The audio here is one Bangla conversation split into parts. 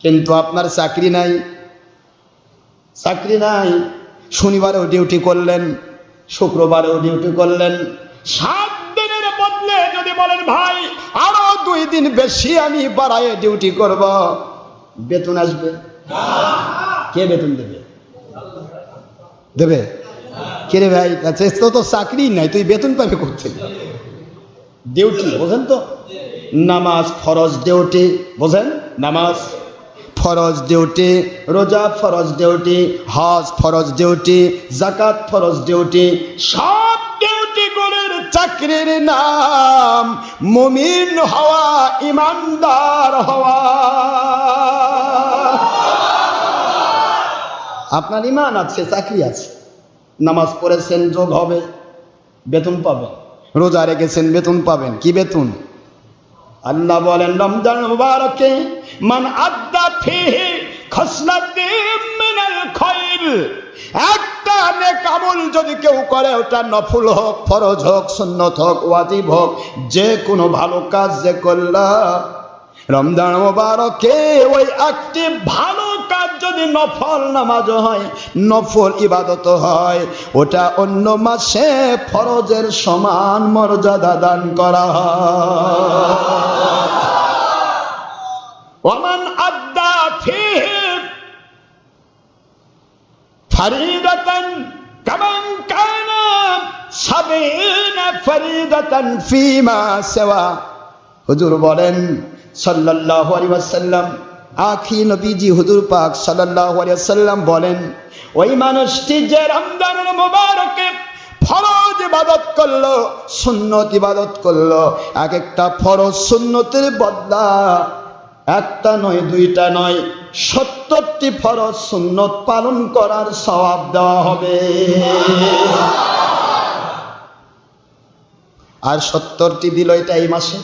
কিন্তু আপনার চাকরি নাই, চাকরি নাই। শনিবারেও ডিউটি করলেন, শুক্রবারেও ডিউটি করলেন, 7 দিনের বদলে যদি বলেন ভাই আরো 2 দিন বেশি আমি বাড়ায় ডিউটি করব, বেতন আসবে? কে বেতন দেবে? দেবে কে রে ভাই? আচ্ছা তো চাকরি নাই, তুই বেতন পাবে কোথেকে? ডিউটি বোঝেন তো? নামাজ ফরজ ডিউটি, বোঝেন? নামাজ ফরজ ডিউটি, রোজা ফরজ ডিউটি, হজ ফরজ ডিউটি, যাকাত ফরজ ডিউটি। সব ডিউটি গুলোর চাকরির নাম মুমিন হওয়া, ইমানদার হওয়া। আপনার ইমান আছে, চাকরি আছে, নামাজ পড়েছেন, যোগ হবে, বেতন পাবেন। রোজা রেখেছেন, বেতন পাবেন। কি বেতন? আল্লাহ বলেন রমজান মুবারকে মান আদ্দা ফিহি খাসলাতিন মিনাল খায়র, একটা নেক আমল যদি কেউ করে, ওটা নফল হোক, ফরজ হোক, সুন্নত হোক, ওয়াজিব হোক, যে কোনো ভালো কাজ যে করলা রমজান মুবারকে, ওই একটি ভালো কাজ যদি নফল নামাজ হয়, নফল ইবাদত হয়, ওটা অন্য মাসে ফরজের সমান মর্যাদা দান করা হয়। ওমান আদ্দা ফিহি ফরিদাতান কামান কানা সাবিনা ফরিদাতান ফিমা সিওয়া। হুজুর বলেন সাল্লাল্লাহু আলাইহি ওয়াসাল্লাম, আখি নবীজি হুজুর পাক সাল্লাল্লাহু আলাইহি ওয়াসাল্লাম বলেন, ওই মানুষটি যে রমজানুল মুবারকে ফরজ ইবাদত করলো, সুন্নত ইবাদত করলো, এক একটা ফরজ সুন্নতের বদলা একটা নয়, 2টা নয়, 70টি ফরজ সুন্নত পালন করার সওয়াব দেওয়া হবে। আর 70টি দিল এটা এই মাসে।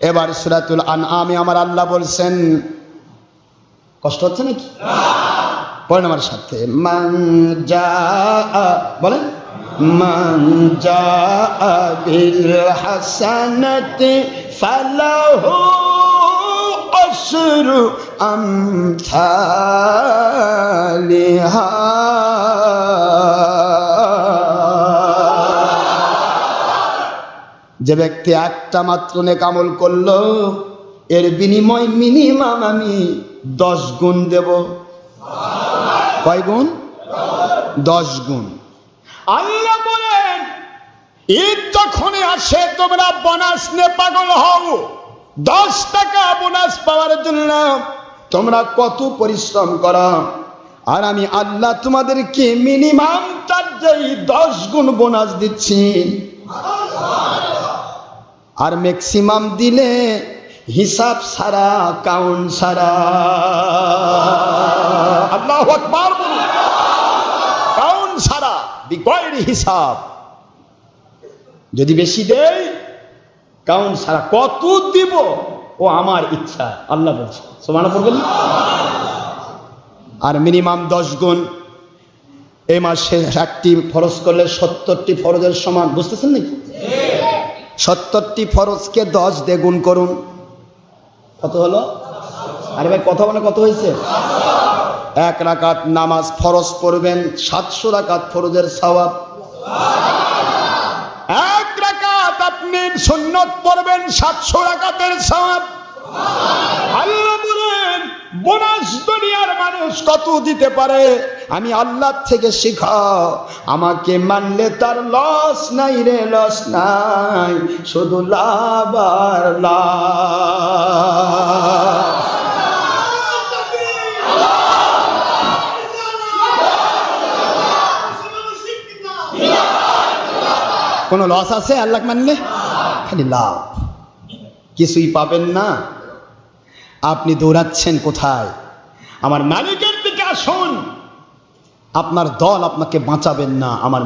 এবার সূরাতুল আনআমে আমার আল্লাহ বলছেন, কষ্ট হচ্ছে নাকি? পড়েন আমার সাথে, মান জাআ, বলেন মান জাআ বিল হাসানাতি ফালাহু আশরু আমসালিহা। যে ব্যক্তি একটা মাত্র নেক আমল করলো, এর বিনিময় মিনিমাম আমি 10 গুণ দেব। কয় গুণ? 10 গুণ। আল্লাহ বলেন ঈদ যখনই আসে তোমরা বোনাস নিয়ে পাগল হও। 10 টাকা বোনাস পাওয়ার জন্য তোমরা কত পরিশ্রম করো, আর আমি আল্লাহ তোমাদেরকে মিনিমাম চার্জেই 10 গুণ বোনাস দিচ্ছি। আর ম্যাক্সিমাম দিলে হিসাব সারা, কাউন্ট সারা। আল্লাহু আকবার বলুন। কাউন্ট সারা, বিগয়ের হিসাব। যদি বেশি দেয় কাউন্ট সারা, কত দিব ও আমার ইচ্ছা, আল্লাহ বলছে। সুবহানাল্লাহ বলবেন। আর মিনিমাম 10 গুণ। এই মাসে 1টি ফরজ করলে 70টি ফরজের সমান, বুঝতেছেন নাকি? 70টি ফরজকে 10 দিয়ে গুণ করুন, কত হলো? আরে ভাই কথা বলে কত হয়েছে? 1 রাকাত নামাজ ফরজ পড়বেন, 700 রাকাত ফরজের সওয়াব। 1 রাকাত আপনি সুন্নত পড়বেন, 700 রাকাতের সওয়াব। আল্লাহ বলেন বোনাস দুনিয়ার মানুষ কত দিতে পারে, আমি আল্লাহ থেকে শিখাও। আমাকে মানলে তার লস নাই রে, লস নাই, শুধু লাভ আর লাভ। কোন লস আছে আল্লাহ মানলে? খালি লাভ, কিছুই পাবেন না। আপনি দৌড়াচ্ছেন কোথায়? আমার মালিকের দিকে আসুন। আপনার দল আপনাকে বাঁচাবেন না, আমার